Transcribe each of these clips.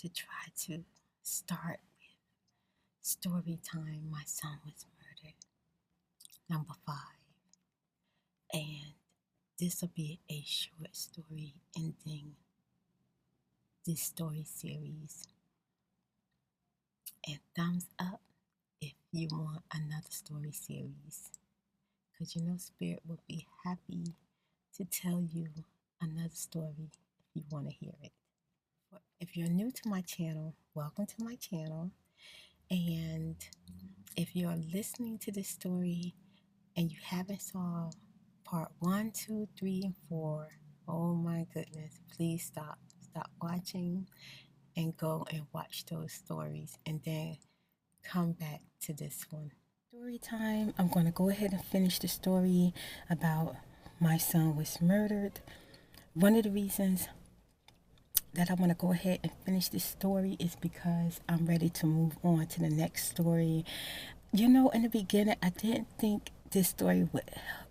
to try to start with story time. My son was murdered, number 5. And this will be a short story ending this story series. And thumbs up if you want another story series. Because Spirit will be happy to tell you another story if you want to hear it. If you're new to my channel, welcome to my channel. And if you're listening to this story and you haven't saw part 1, 2, 3, and 4, oh my goodness, please stop watching and go and watch those stories and then come back to this one. Story time. I'm going to go ahead and finish the story about my son was murdered. One of the reasons that I want to go ahead and finish this story is because I'm ready to move on to the next story. In the beginning, I didn't think this story would,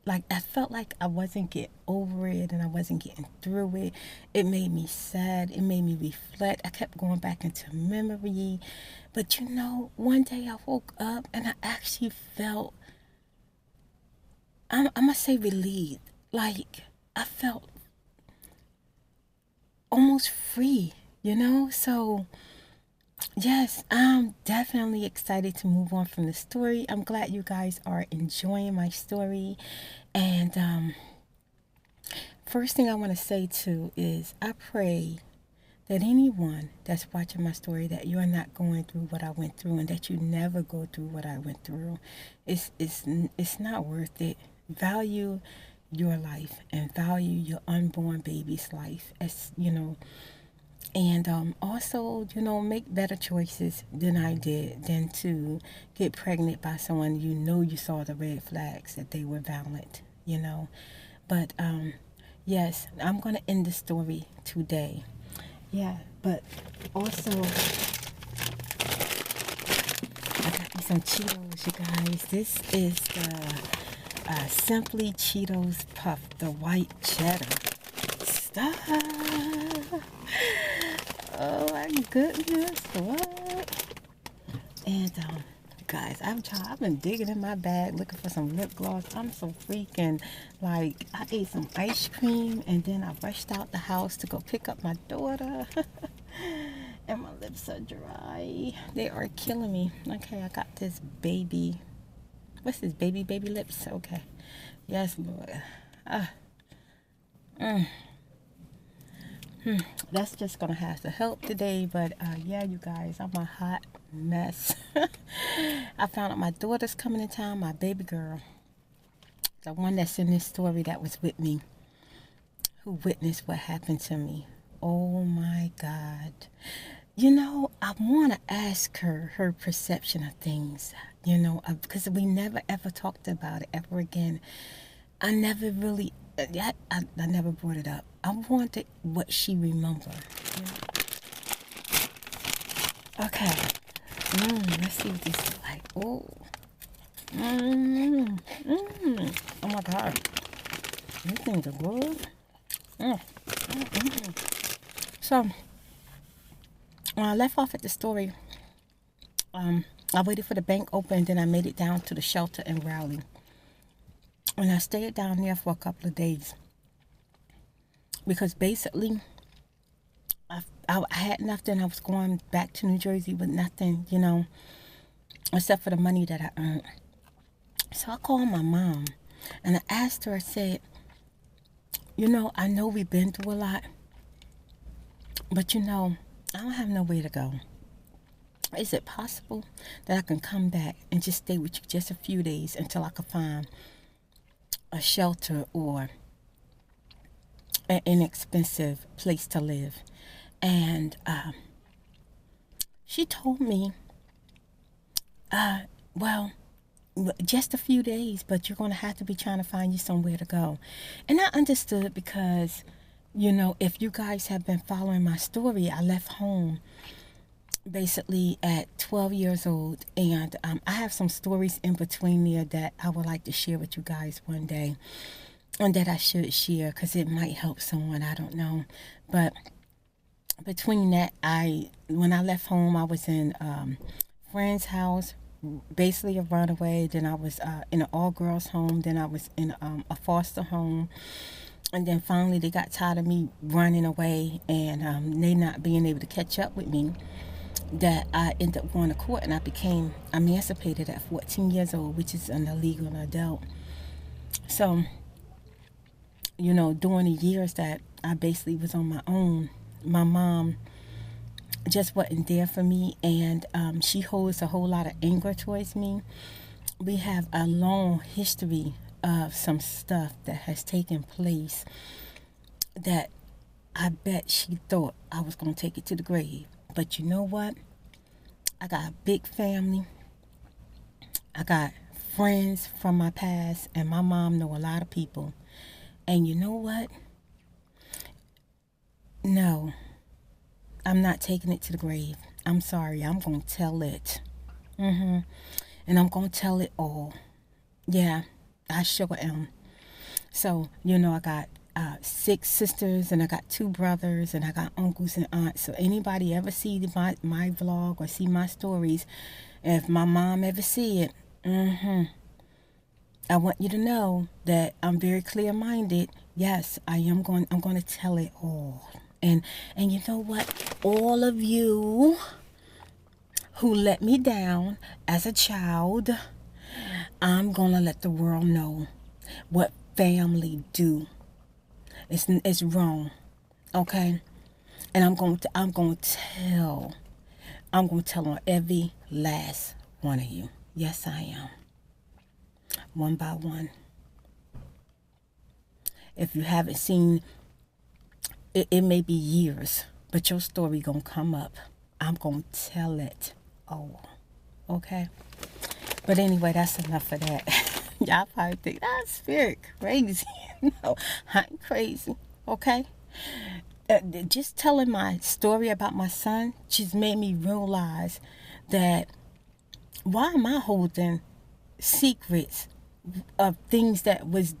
I felt like I wasn't getting over it and I wasn't getting through it. It made me sad. It made me reflect. I kept going back into memory. But one day I woke up and I actually felt, I'm going to say relieved. I felt almost free, So, yes, I'm definitely excited to move on from the story. I'm glad you guys are enjoying my story. And first thing I want to say too is I pray that anyone that's watching my story, that you're not going through what I went through and that you never go through what I went through. It's not worth it. Value your life and value your unborn baby's life, and also make better choices than I did, than to get pregnant by someone you saw the red flags that they were violent. But yes, I'm gonna end the story today. Yeah, but also I got me some Cheetos, you guys. This is the Simply Cheetos Puff, the white cheddar. Stop! Oh my goodness, what? And guys, I've been digging in my bag looking for some lip gloss. I'm so freaking, I ate some ice cream and then I rushed out the house to go pick up my daughter. And my lips are dry. They are killing me. Okay, I got this baby. What's this, baby lips? Okay. Yes, Lord. That's just gonna have to help today. But yeah, you guys, I'm a hot mess. I found out my daughter's coming in town, my baby girl, the one that's in this story that was with me, who witnessed what happened to me. Oh my God. I want to ask her perception of things, because we never ever talked about it ever again. I never really, I never brought it up. I wanted what she remembered. Okay. Let's see what this is like. Oh. Oh my God. These things are good. So, when I left off at the story, I waited for the bank open and then I made it down to the shelter in Raleigh. And I stayed down there for a couple of days. Because basically, I had nothing. I was going back to New Jersey with nothing, except for the money that I earned. So I called my mom and I asked her, I said, I know we've been through a lot, but I don't have nowhere to go. Is it possible that I can come back and just stay with you just a few days until I can find a shelter or an inexpensive place to live? And she told me, well, just a few days, but you're going to have to be trying to find you somewhere to go. And I understood because, if you guys have been following my story, I left home basically at 12 years old, and I have some stories in between there that I would like to share with you guys one day, and that I should share because it might help someone, I don't know. But between that, when I left home, I was in friend's house, basically a runaway. Then I was in an all-girls home. Then I was in a foster home. And then finally they got tired of me running away and they not being able to catch up with me, that I ended up going to court and I became emancipated at 14 years old, which is an illegal adult. So, during the years that I basically was on my own, my mom just wasn't there for me, and she holds a whole lot of anger towards me. We have a long history of some stuff that has taken place that I bet she thought I was going to take it to the grave. But you know what? I got a big family. I got friends from my past, and my mom know a lot of people. And you know what? No, I'm not taking it to the grave. I'm sorry. I'm going to tell it. And I'm going to tell it all. Yeah, I sure am. So, I got 6 sisters, and I got 2 brothers, and I got uncles and aunts. So anybody ever see my vlog or see my stories, if my mom ever see it, I want you to know that I'm very clear-minded. Yes, I'm going to tell it all. And you know what? All of you who let me down as a child, I'm going to let the world know what family do. It's wrong. Okay? And I'm going to tell on every last one of you. Yes, I am. One by one. If you haven't seen it, it may be years, but your story gonna come up. I'm gonna tell it all. Okay? But anyway, that's enough of that. Y'all probably think, Spirit crazy. No, I ain't crazy. Okay? Just telling my story about my son just made me realize that why am I holding secrets of things that was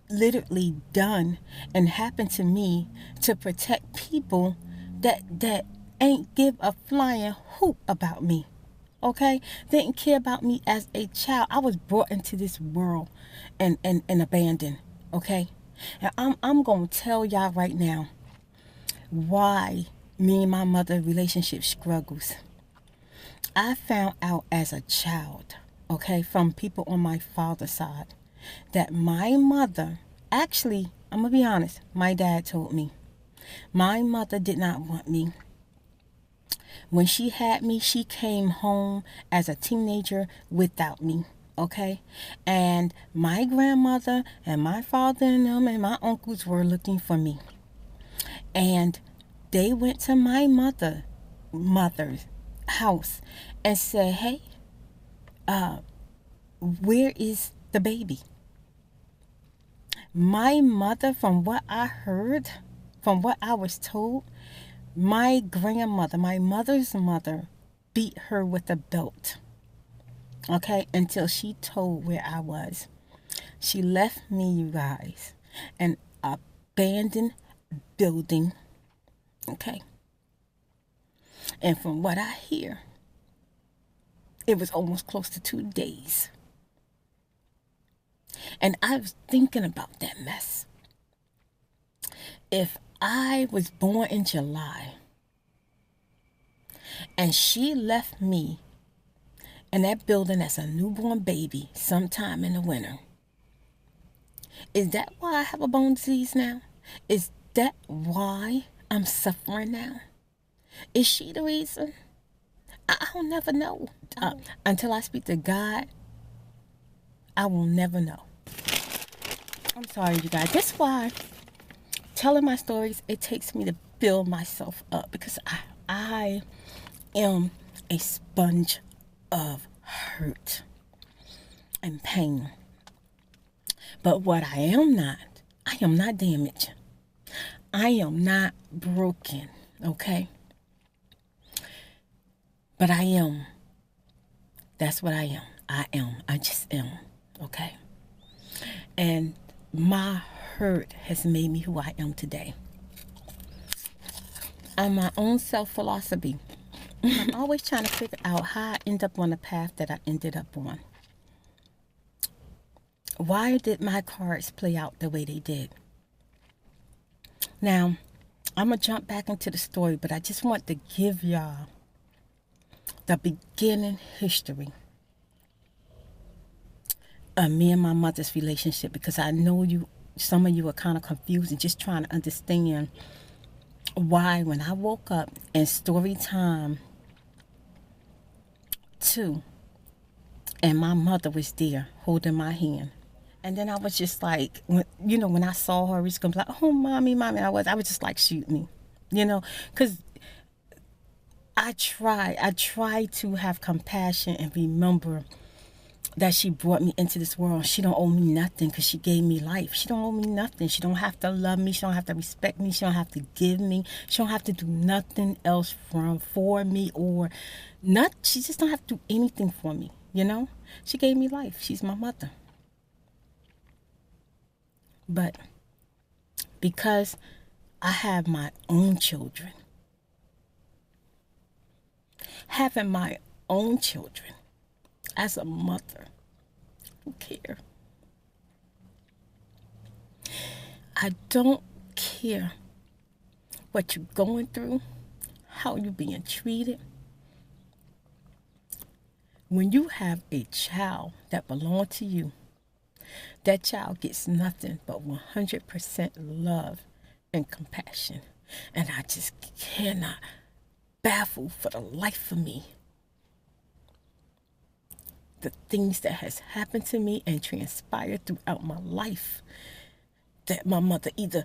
literally done and happened to me to protect people that ain't give a flying hoop about me. Okay? They didn't care about me as a child. I was brought into this world and abandoned. Okay? And I'm gonna tell y'all right now why me and my mother relationship struggles. I found out as a child, okay, from people on my father's side, that my mother, actually, I'm going to be honest, my dad told me, my mother did not want me. When she had me, she came home as a teenager without me, okay? And my grandmother and my father and them and my uncles were looking for me. And they went to my mother's house and said, hey, where is the baby? My mother, from what I heard, from what I was told, my grandmother, my mother's mother, beat her with a belt, okay, until she told where I was. She left me, you guys, an abandoned building, okay, and from what I hear, it was almost close to 2 days. And I was thinking about that mess. If I was born in July and she left me in that building as a newborn baby sometime in the winter, is that why I have a bone disease now? Is that why I'm suffering now? Is she the reason? I'll never know. Until I speak to God, I will never know. I'm sorry, you guys. That's why telling my stories, it takes me to build myself up, because I am a sponge of hurt and pain. But what I am not damaged. I am not broken, okay? But I am. That's what I am. I am. I just am, okay? And my hurt has made me who I am today. on my own self-philosophy. I'm always trying to figure out how I end up on the path that I ended up on. Why did my cards play out the way they did? Now, I'm going to jump back into the story, but I just want to give y'all the beginning history of me and my mother's relationship, because I know some of you are kind of confused and just trying to understand why when I woke up in Storytime 2 and my mother was there holding my hand. And then I was just like, when I saw her, it's going to be like, oh, mommy. I was just like, shoot me, because I try to have compassion and remember that she brought me into this world. She don't owe me nothing because she gave me life. She don't owe me nothing. She don't have to love me. She don't have to respect me. She don't have to give me. She don't have to do nothing else for me or not. She just don't have to do anything for me, She gave me life. She's my mother. But because I have my own children, having my own children as a mother, who care? I don't care what you're going through, how you're being treated. When you have a child that belongs to you, that child gets nothing but 100% love and compassion. And I just cannot baffle for the life of me the things that has happened to me and transpired throughout my life that my mother either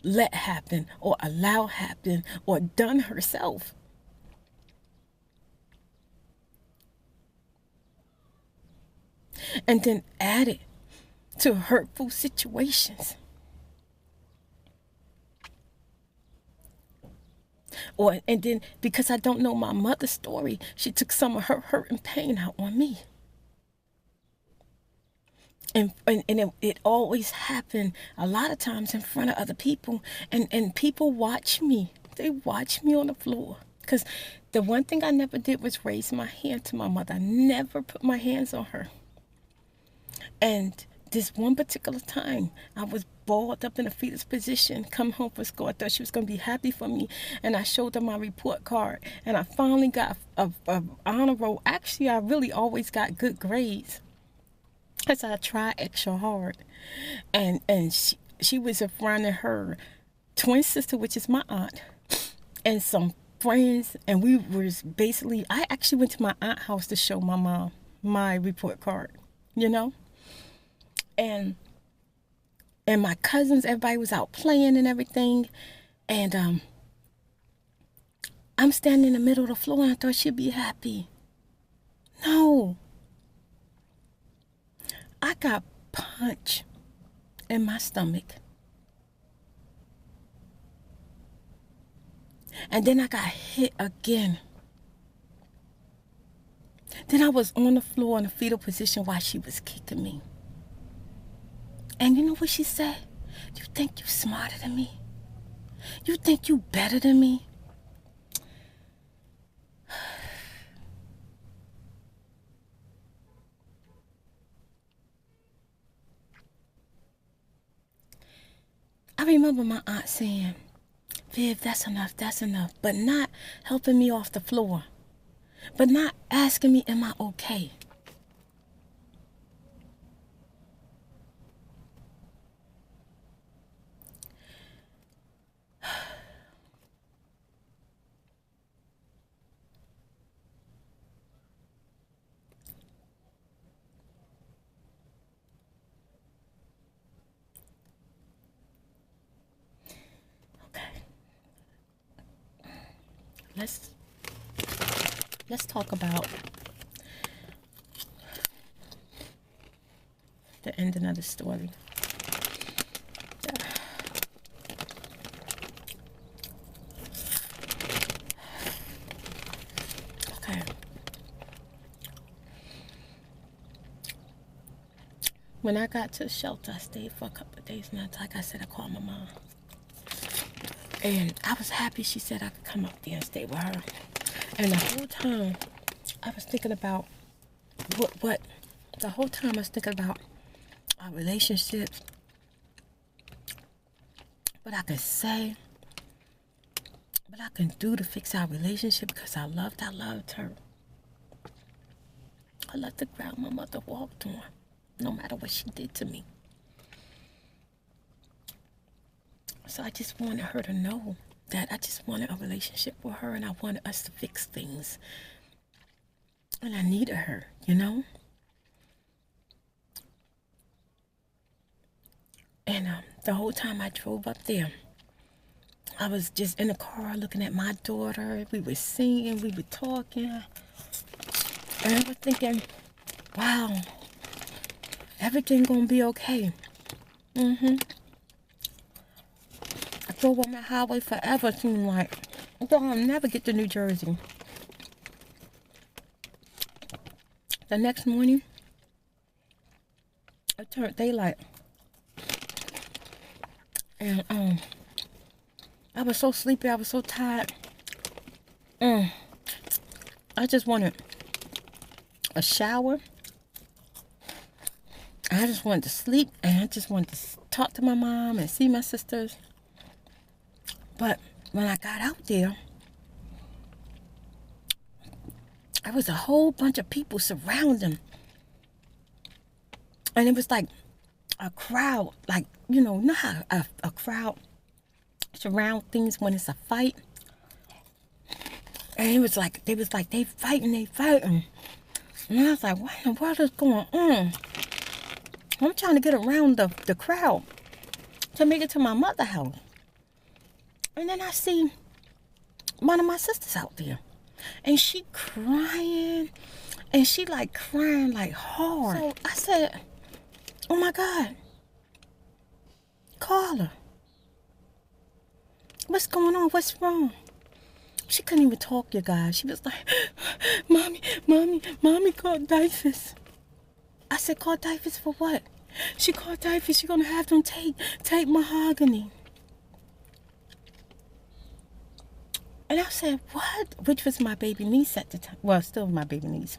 let happen or allow happen or done herself. And then added to hurtful situations. And then because I don't know my mother's story, she took some of her hurt and pain out on me. And it always happened a lot of times in front of other people. And people watch me. They watch me on the floor. Because the one thing I never did was raise my hand to my mother. I never put my hands on her. And this one particular time, I was balled up in a fetus position, come home from school. I thought she was going to be happy for me. And I showed her my report card. And I finally got a honor roll. Actually, I really always got good grades, because I tried extra hard. And she was in front of her twin sister, which is my aunt, and some friends. And we was basically, I actually went to my aunt's house to show my mom my report card, And my cousins, everybody was out playing and everything. And I'm standing in the middle of the floor and I thought she'd be happy. No. I got punched in my stomach. And then I got hit again. Then I was on the floor in a fetal position while she was kicking me. And you know what she said? You think you smarter than me? You think you better than me? I remember my aunt saying, Viv, that's enough, but not helping me off the floor, but not asking me, am I okay? Let's talk about the ending of the story. Okay. When I got to the shelter, I stayed for a couple of days, and like I said, I called my mom. And I was happy she said I could come up there and stay with her. And the whole time I was thinking about the whole time I was thinking about our relationship, what I could say, what I can do to fix our relationship, because I loved her. I loved the ground my mother walked on, no matter what she did to me. So I just wanted her to know that I just wanted a relationship with her, and I wanted us to fix things. And I needed her, you know? And the whole time I drove up there, I was just in the car looking at my daughter. We were singing, we were talking. And I was thinking, wow, everything gonna be okay. I drove on that highway forever, seemed like. I thought I'll never get to New Jersey. The next morning, it turned daylight. And I was so sleepy, I was so tired. I just wanted a shower. I just wanted to sleep, and I just wanted to talk to my mom and see my sisters. But when I got out there, there was a whole bunch of people surrounding. And it was like a crowd, like, you know how a crowd surround things when it's a fight? And it was like, they fighting. And I was like, what in the world is going on? I'm trying to get around the crowd to make it to my mother's house. And then I see one of my sisters out there. And she crying. And she like crying like hard. So I said, oh my God, Carla, what's going on? What's wrong? She couldn't even talk, you guys. She was like, mommy called Dyfus. I said, call Dyfus for what? She called Dyfus. She's gonna have them take mahogany. And I said, what? Which was my baby niece at the time. Well, still my baby niece.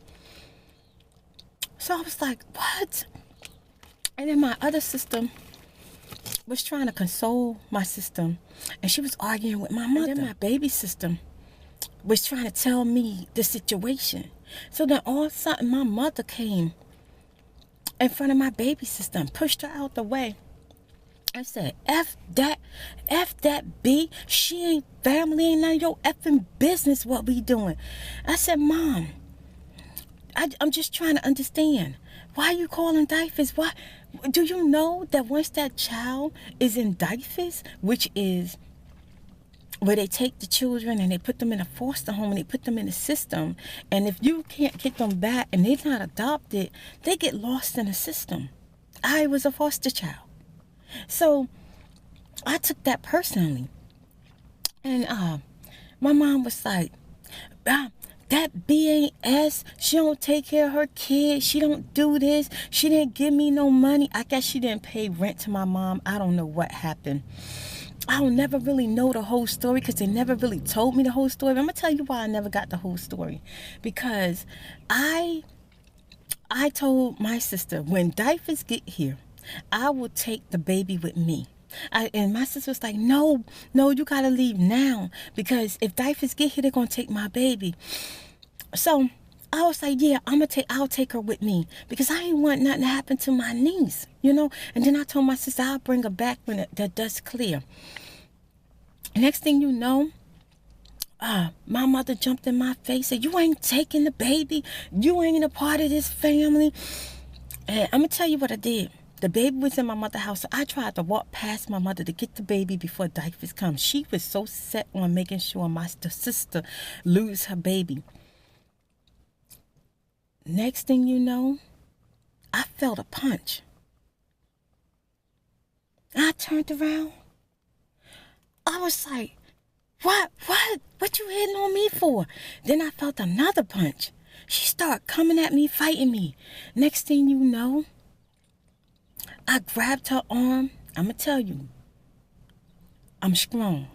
So I was like, what? And then my other sister was trying to console my sister, and she was arguing with my mother. And then my baby sister was trying to tell me the situation. So then all of a sudden, my mother came in front of my baby sister and pushed her out the way. I said, F that B. She ain't family, ain't none of your effing business what we doing. I said, Mom, I'm just trying to understand. Why are you calling Dyfus? Why? Do you know that once that child is in Dyfus, which is where they take the children and they put them in a foster home and they put them in a system, and if you can't get them back and they're not adopted, they get lost in the system. I was a foster child. So I took that personally. And my mom was like, that BAS, she don't take care of her kids. She don't do this. She didn't give me no money. I guess she didn't pay rent to my mom. I don't know what happened. I'll never really know the whole story because they never really told me the whole story. I'm going to tell you why I never got the whole story. Because I told my sister, when Dyfus get here, I will take the baby with me. And my sister was like, no, you gotta leave now, because if Dyfus get here, they're gonna take my baby. So I was like, yeah, I'll take her with me, because I ain't want nothing to happen to my niece, you know. And then I told my sister I'll bring her back when the dust clear. Next thing you know, my mother jumped in my face, said, you ain't taking the baby, you ain't a part of this family. And I'm gonna tell you what I did. The baby was in my mother's house, so I tried to walk past my mother to get the baby before Dyfus comes. She was so set on making sure my sister lose her baby. Next thing you know, I felt a punch. I turned around. I was like, what you hitting on me for? Then I felt another punch. She started coming at me, fighting me. Next thing you know, I grabbed her arm. I'm going to tell you, I'm strong.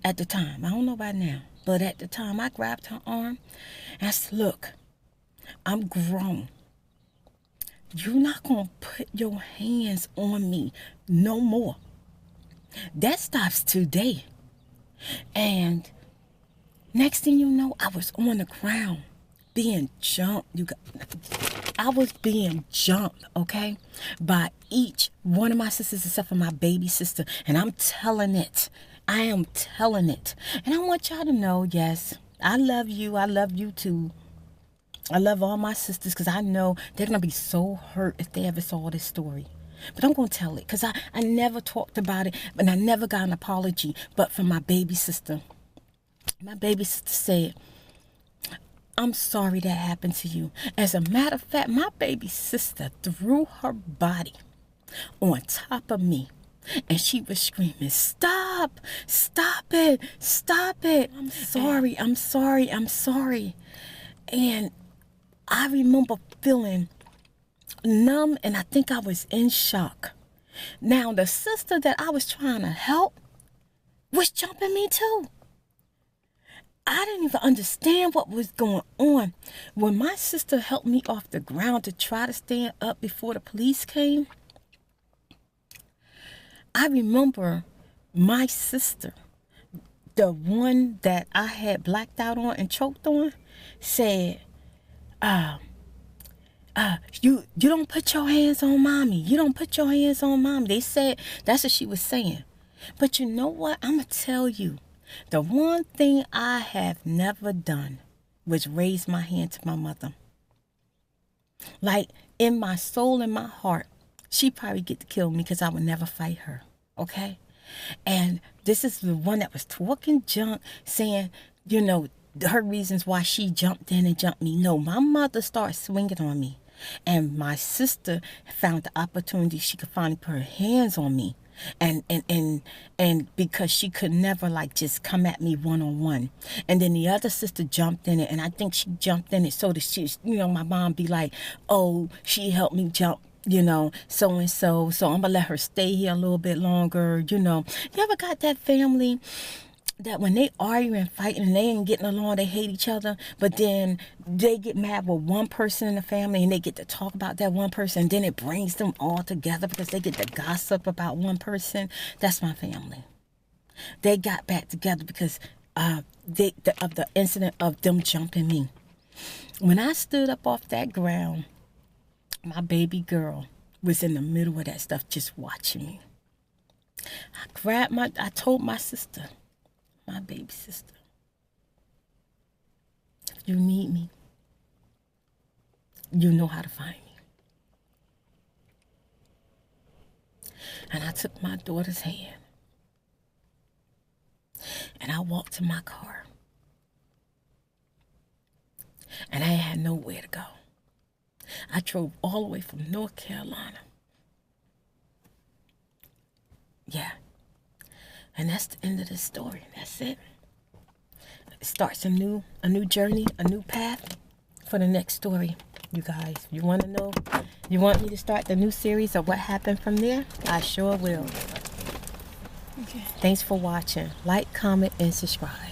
at the time. I don't know about now. But at the time, I grabbed her arm and I said, look, I'm grown. You're not going to put your hands on me no more. That stops today. And next thing you know, I was on the ground being jumped. I was being jumped, okay, by each one of my sisters except for my baby sister. And I'm telling it. I am telling it. And I want y'all to know, yes, I love you. I love you too. I love all my sisters because I know they're going to be so hurt if they ever saw this story. But I'm going to tell it because I never talked about it, and I never got an apology. But from my baby sister said, I'm sorry that happened to you. As a matter of fact, my baby sister threw her body on top of me. And she was screaming, stop, stop it, stop it. I'm sorry, I'm sorry, I'm sorry. And I remember feeling numb, and I think I was in shock. Now, the sister that I was trying to help was jumping me too. I didn't even understand what was going on. When my sister helped me off the ground to try to stand up before the police came, I remember my sister, the one that I had blacked out on and choked on, said, you don't put your hands on mommy. You don't put your hands on mommy. They said, that's what she was saying. But you know what? I'm going to tell you, the one thing I have never done was raise my hand to my mother. Like, in my soul and my heart, she probably get to kill me because I would never fight her. Okay? And this is the one that was talking junk, saying, you know, her reasons why she jumped in and jumped me. No, my mother started swinging on me. And my sister found the opportunity she could finally put her hands on me. And because she could never like just come at me one-on-one. And then the other sister jumped in it, and I think she jumped in it so that she, you know, my mom be like, oh, she helped me jump, you know, so and so I'm gonna let her stay here a little bit longer. You know, you ever got that family that when they argue and fighting and they ain't getting along, they hate each other, but then they get mad with one person in the family and they get to talk about that one person, and then it brings them all together because they get to gossip about one person? That's my family. They got back together because of the incident of them jumping me. When I stood up off that ground, my baby girl was in the middle of that stuff just watching me. I told my sister, my baby sister, if you need me, you know how to find me. And I took my daughter's hand and I walked to my car. And I had nowhere to go. I drove all the way from North Carolina. Yeah. And that's the end of the story. That's it. It starts a new journey, a new path for the next story. You guys, you want to know? You want me to start the new series of what happened from there? I sure will. Okay. Thanks for watching. Like, comment, and subscribe.